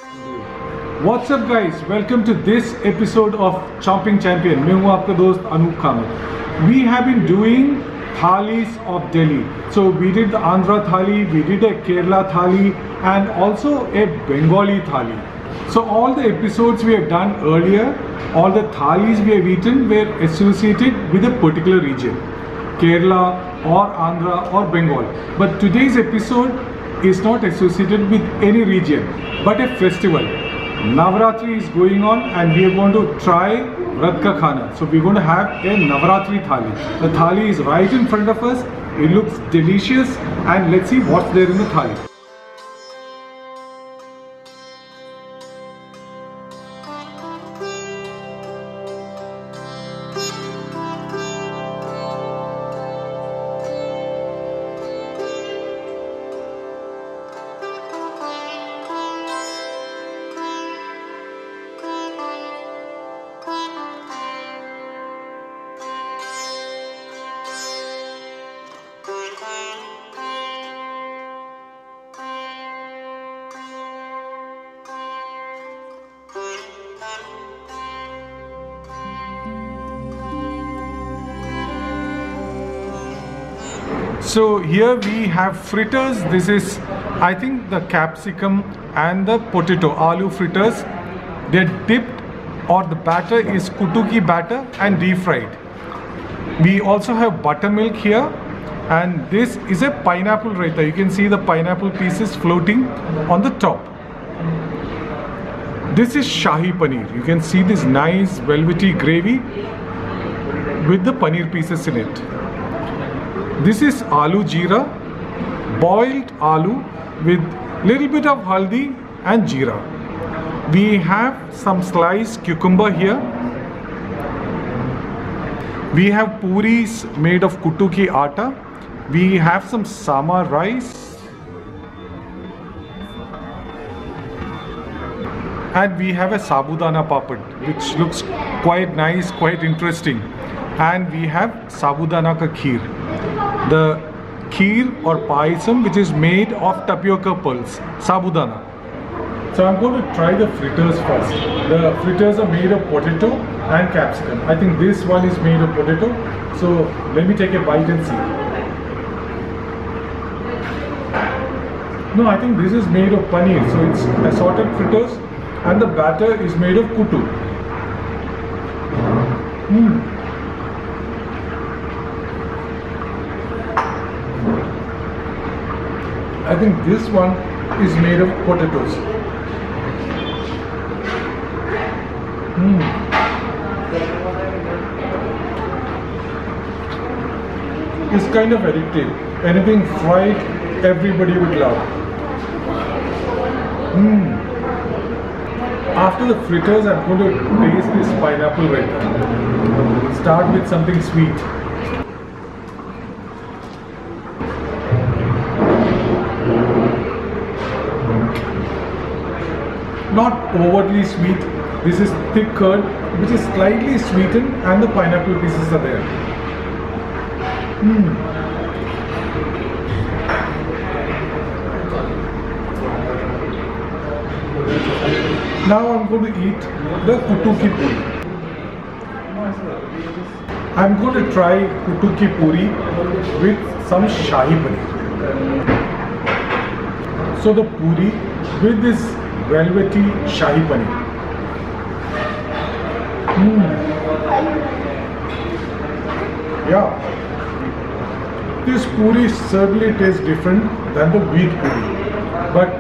What's up guys, welcome to this episode of Chomping Champion. मैं हूँ आपका दोस्त Anoop Kamat. We have been doing thalis of Delhi. So we did the Andhra thali, we did a Kerala thali and also a Bengali thali. So all the episodes we have done earlier, all the thalis we have eaten were associated with a particular region. Kerala or Andhra or Bengal. But today's episode is not associated with any region but a festival. Navratri is going on and we are going to try Rat Ka Khana. So we're going to have a Navratri thali. The thali is right in front of us. It looks delicious and let's see what's there in the thali. So here we have fritters. This is, I think, the capsicum and the potato, aloo fritters. They're dipped, or the batter is kutuki batter and deep fried. We also have buttermilk here, and this is a pineapple raita. You can see the pineapple pieces floating on the top. This is Shahi Paneer. You can see this nice velvety gravy with the paneer pieces in it. This is aloo jeera, boiled aloo with little bit of haldi and jeera. We have some sliced cucumber here. We have puris made of kutuki atta. We have some sama rice. And we have a sabudana papad, which looks quite nice, quite interesting. And we have sabudana ka kheer. The kheer or payasam which is made of tapioca pearls, sabudana. So I'm going to try the fritters first. The fritters are made of potato and capsicum. I think this one is made of potato. So let me take a bite and see. No, I think this is made of paneer. So it's assorted fritters and the batter is made of kutu. I think this one is made of potatoes. It's kind of addictive. Anything fried, everybody would love. After the fritters, I'm going to taste this pineapple raita. Start with something sweet. Not overtly sweet. This is thick curd which is slightly sweetened and the pineapple pieces are there. Now I'm going to eat the kutuki puri. I'm going to try kutuki puri with some shahi paneer. So the puri with this velvety shahi paneer. Yeah, this puri certainly tastes different than the wheat puri, but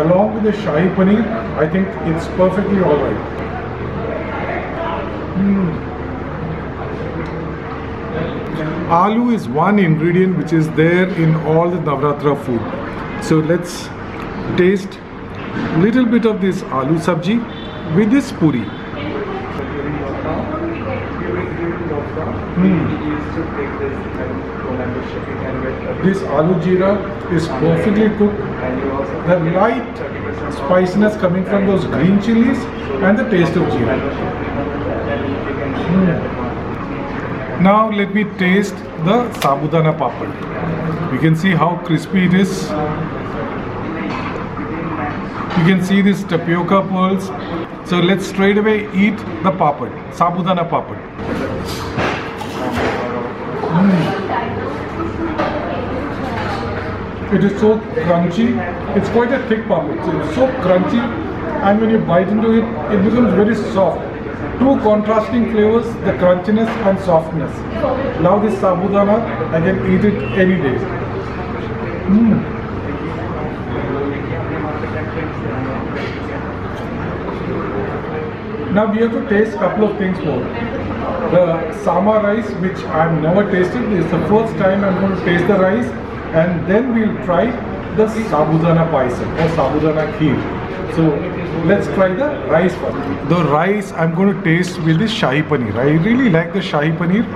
along with the shahi paneer, I think it's perfectly alright. Aloo is one ingredient which is there in all the Navratra food. So let's taste little bit of this aloo sabji with this puri. This aloo jeera is perfectly cooked. The light spiciness coming from those green chilies and the taste of jeera. Now let me taste the sabudana papad. You can see how crispy it is. You can see these tapioca pearls. So let's straight away eat the papad, sabudana papad. It is so crunchy. It's quite a thick papad. So it's so crunchy, and when you bite into it, it becomes very soft. Two contrasting flavors, the crunchiness and softness. Now this sabudana, I can eat it any day. Now we have to taste couple of things more. The sama rice, which I've never tasted, this is the first time I'm going to taste the rice, and then we'll try the sabudana paisa or sabudana kheer. So let's try the rice first. The rice I'm going to taste with this shahi paneer. I really like the shahi paneer.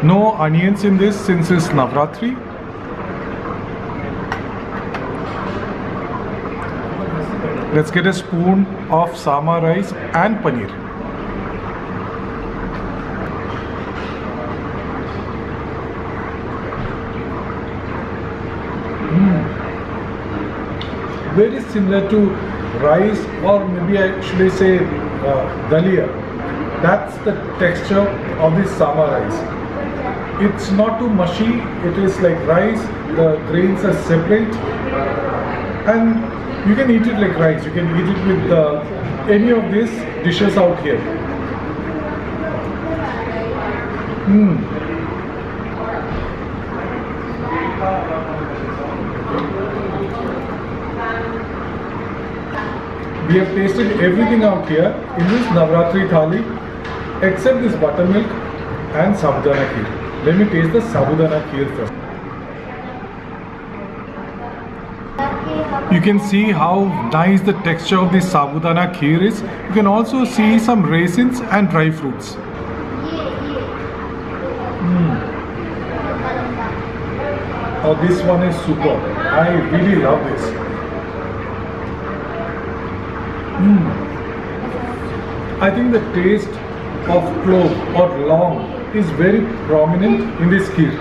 No onions in this since it's Navratri. Let's get a spoon of sama rice and paneer. Very similar to rice, or maybe I should say dalia. That's the texture of this sama rice. It's not too mushy, it is like rice, the grains are separate, and you can eat it like rice. You can eat it with any of these dishes out here. We have tasted everything out here in this Navratri thali except this buttermilk and sabudana kheer. Let me taste the sabudana kheer first. You can see how nice the texture of this sabudana kheer is. You can also see some raisins and dry fruits. Oh, this one is super. I really love this. I think the taste of clove or long is very prominent in this kheer.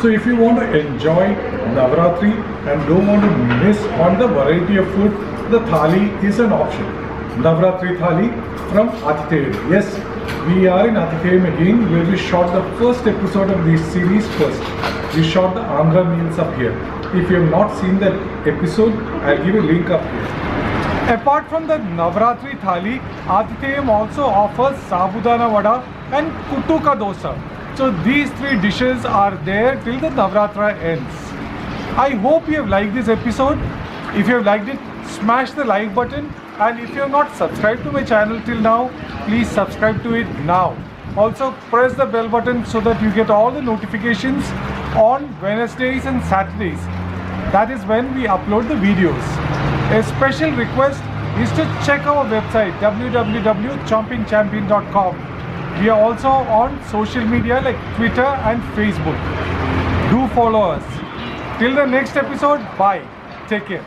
So if you want to enjoy Navratri and don't want to miss on the variety of food, the thali is an option. Navratri thali from Atitheyam. Yes, we are in Atitheyam again, where we shot the first episode of this series first. We shot the Andhra meals up here. If you have not seen that episode, I'll give a link up here. Apart from the Navratri thali, Atitheyam also offers sabudana vada and kutuka dosa. So these three dishes are there till the Navratra ends. I hope you have liked this episode. If you have liked it, smash the like button, and if you have not subscribed to my channel till now, please subscribe to it now. Also press the bell button so that you get all the notifications on Wednesdays and Saturdays. That is when we upload the videos. A special request is to check our website www.chompingchampion.com. We are also on social media like Twitter and Facebook. Do follow us. Till the next episode, bye. Take care.